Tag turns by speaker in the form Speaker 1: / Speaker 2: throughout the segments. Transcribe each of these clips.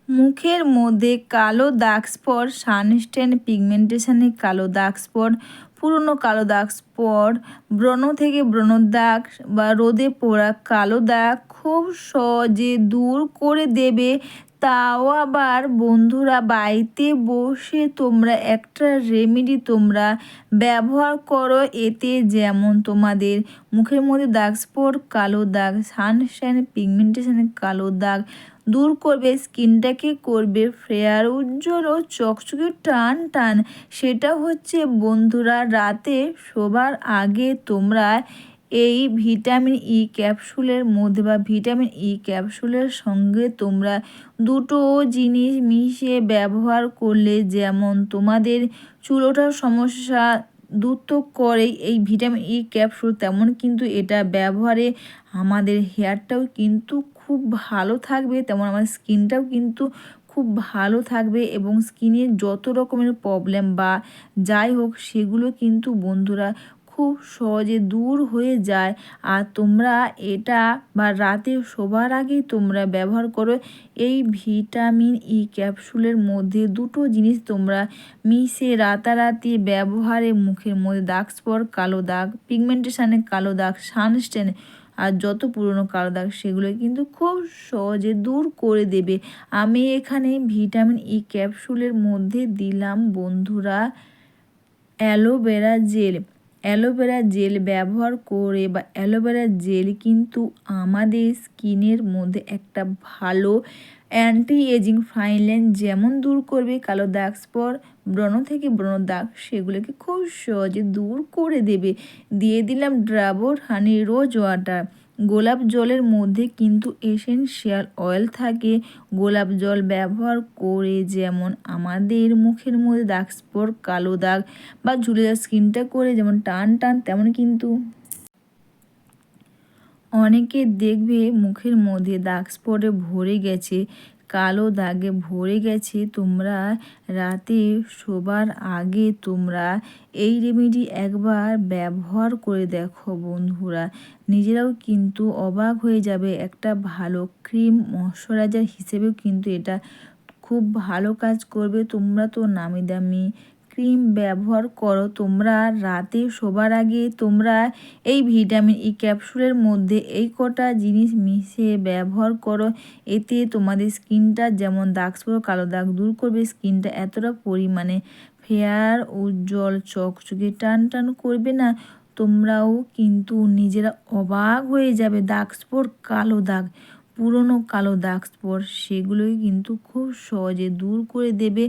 Speaker 1: মুখের মধ্যে কালো দাগ স্পট, সানস্টেন পিগমেন্টেশনে কালো দাগ স্পট, পুরনো কালো দাগ স্পট, ব্রণ থেকে ব্রণর দাগ বা রোদে পোড়া কালো দাগ খুব সহজে দূর করে দেবে। তাও আবার বন্ধুরা, বাড়িতে বসে তোমরা একটা রেমেডি তোমরা ব্যবহার করো, এতে যেমন তোমাদের মুখের মধ্যে দাগ স্পট, কালো দাগ, সানস্টেন পিগমেন্টেশনের কালো দাগ দূর করবে, স্কিনটাকে করবে ফেয়ার, উজ্জ্বল ও চকচকে টান টান। সেটা হচ্ছে বন্ধুরা, রাতে শোবার আগে তোমরা এই ভিটামিন ই ক্যাপসুলের মধ্যে বা ভিটামিন ই ক্যাপসুলের সঙ্গে তোমরা দুটো জিনিস মিশিয়ে ব্যবহার করলে যেমন তোমাদের চুল ওঠার সমস্যা দূর তো করেই এই ভিটামিন ই ক্যাপসুল, তেমন কিন্তু এটা ব্যবহারে আমাদের হেয়ারটাও কিন্তু খুব ভালো থাকবে, তেমন আমাদের স্কিনটাও কিন্তু খুব ভালো থাকবে এবং স্কিনের যত রকমের প্রবলেম বা যাই হোক সেগুলো কিন্তু বন্ধুরা খুব সহজে দূর হয়ে যায়। আর তোমরা এটা বা রাতে শোবার আগেই তোমরা ব্যবহার করো এই ভিটামিন ই ক্যাপসুলের মধ্যে দুটো জিনিস তোমরা মিশে রাতারাতি ব্যবহারে মুখের মধ্যে দাগ স্পট, কালো দাগ, পিগমেন্টেশনে কালো দাগ, সানস্টেন আর যত পুরনো কালো দাগ সেগুলো কিন্তু খুব সহজে দূর করে দেবে। আমি এখানে ভিটামিন ই ক্যাপসুলের মধ্যে দিলাম বন্ধুরা অ্যালোভেরা জেল। অ্যালোভেরা জেল ব্যবহার করে বা অ্যালোভেরা জেল কিন্তু আমাদের স্কিনের মধ্যে একটা ভালো অ্যান্টি এজিং ফাইন লাইন যেমন দূর করবে, কালো দাগ স্পট, ব্রণ থেকে ব্রণ দাগ সেগুলোকে খুব সহজে দূর করে দেবে। দিয়ে দিলাম ডাবর হানি রোজ ওয়াটার। গোলাপ জলের মধ্যে কিন্তু এসেনশিয়াল অয়েল থাকে। গোলাপ জল ব্যবহার করে যেমন আমাদের মুখের মধ্যে দাগ স্পট, কালো দাগ বা ঝুলে যাওয়া স্কিনটা করে যেমন টান টান, তেমন কিন্তু অনেকে দেখবে মুখের মধ্যে দাগ স্পটে ভরে গেছে, কালো দাগে ভরে গেছে। তোমরা রাতে শোবার আগে তোমরা এই রেমেডি একবার ব্যবহার করে দেখো বন্ধুরা, নিজেরাও কিন্তু অবাক হয়ে যাবে। একটা ভালো ক্রিম ময়শ্চারাইজার হিসেবেও কিন্তু এটা খুব ভালো কাজ করবে। তোমরা তো নামি দামি ক্রিম ব্যবহার করো, তোমরা রাতে শোবার আগে তোমরা এই ভিটামিন ই ক্যাপসুলের মধ্যে এই কটা জিনিস মিশিয়ে ব্যবহার করো। এতে তোমাদের স্কিনটা যেমন দাগ স্পট, কালো দাগ দূর করবে, স্কিনটা এতটা পরিমাণে ফেয়ার, উজ্জ্বল, চকচকে টান টান করবে না, তোমরাও কিন্তু নিজেরা অবাক হয়ে যাবে। দাগ স্পট, কালো দাগ, পুরনো কালো দাগ স্পট সেগুলোই কিন্তু খুব সহজে দূর করে দেবে।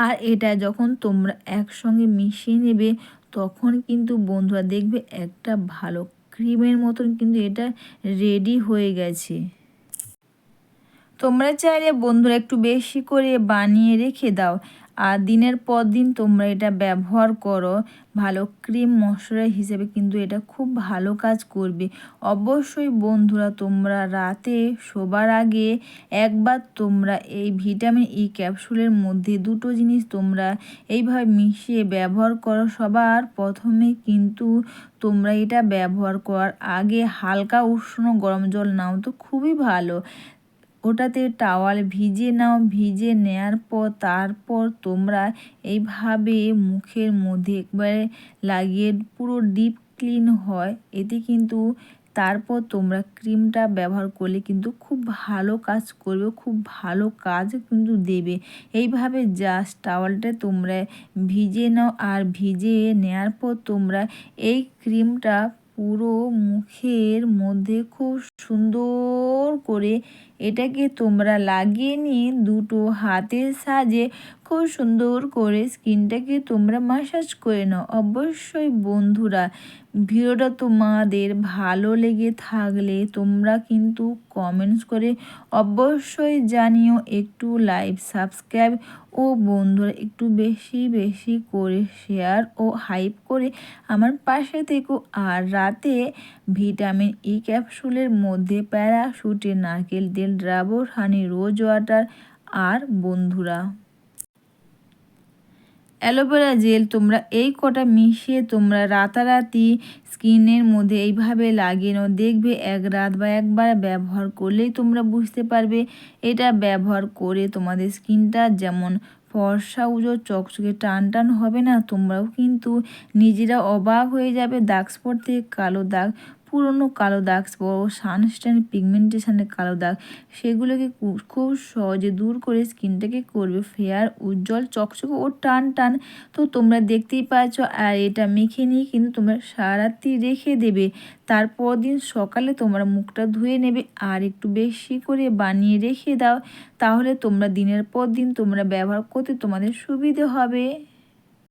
Speaker 1: আর এটা যখন তোমরা একসঙ্গে মিশিয়ে নেবে তখন কিন্তু বন্ধুরা দেখবে একটা ভালো ক্রিমের মতন কিন্তু এটা রেডি হয়ে গেছে। তোমরা চাইলে বন্ধুরা একটু বেশি করে বানিয়ে রেখে দাও আর দিনের পর দিন তোমরা এটা ব্যবহার করো। ভালো ক্রিম ময়শ্চারাইজার হিসেবে কিন্তু এটা খুব ভালো কাজ করবে। অবশ্যই বন্ধুরা, তোমরা রাতে শোবার আগে একবার তোমরা এই ভিটামিন ই ক্যাপসুলের মধ্যে দুটো জিনিস তোমরা এইভাবে মিশিয়ে ব্যবহার করো। সবার প্রথমে কিন্তু তোমরা এটা ব্যবহার করার আগে হালকা উষ্ণ গরম জল নাও তো খুবই ভালো, ওটাতে টাওয়াল ভিজিয়ে নাও। ভিজিয়ে নেওয়ার পর তারপর তোমরা এইভাবে মুখের মধ্যে একবারে লাগিয়ে পুরো ডিপ ক্লিন হয় এতে কিন্তু তারপর তোমরা ক্রিমটা ব্যবহার করলে কিন্তু খুব ভালো কাজ করবে, খুব ভালো কাজ কিন্তু দেবে। এইভাবে জাস্ট টাওয়ালটা তোমরা ভিজিয়ে নাও আর ভিজিয়ে নেওয়ার পর তোমরা এই ক্রিমটা পুরো মুখের মধ্যে খুব সুন্দর করে এটাকে তোমরা লাগিয়ে নিয়ে দুটো হাতের সাহায্যে খুব সুন্দর করে স্কিনটাকে তোমরা ম্যাসাজ করে নাও। অবশ্যই বন্ধুরা, ভিডিওটা তোমাদের ভালো লেগে থাকলে তোমরা কিন্তু কমেন্টস করে অবশ্যই জানিও, একটু লাইভ সাবস্ক্রাইব ও বন্ধুরা একটু বেশি বেশি করে শেয়ার ও হাইপ করে আমার পাশে থেকো। আর রাতে ভিটামিন ই ক্যাপসুলের মধ্যে প্যারাশুটে, নারকেল তেল, ডাবর হানি রোজ ওয়াটার আর বন্ধুরা অ্যালোভেরা জেল তোমরা এই কটা মিশিয়ে তোমরা রাতারাতি স্কিনের মধ্যে এইভাবে লাগিয়ে নাও। দেখবে এক রাত বা একবার ব্যবহার করলেই তোমরা বুঝতে পারবে এটা ব্যবহার করে তোমাদের স্কিনটা যেমন ফর্সা উজ্জ্বল চকচকে টান টান হবে না, তোমরাও কিন্তু নিজেরা অবাক হয়ে যাবে দাগ স্পট থেকে কালো দাগ, পুরনো কালো দাগ স্পট, সানস্ট্যান্ড পিগমেন্টেশনের কালো দাগ, সেগুলোকে খুব সহজে দূর করে স্কিনটাকে করবে ফেয়ার, উজ্জ্বল, চকচকে ও টান টান। তো তোমরা দেখতেই পাচ্ছ। আর এটা মেখে নিয়ে কিন্তু তোমরা সারারাত্রি রেখে দেবে। তারপর দিন সকালে তোমরা মুখটা ধুয়ে নেবে আর একটু বেশি করে বানিয়ে রেখে দাও। তাহলে তোমরা দিনের পর দিন তোমরা ব্যবহার করতে তোমাদের সুবিধে হবে।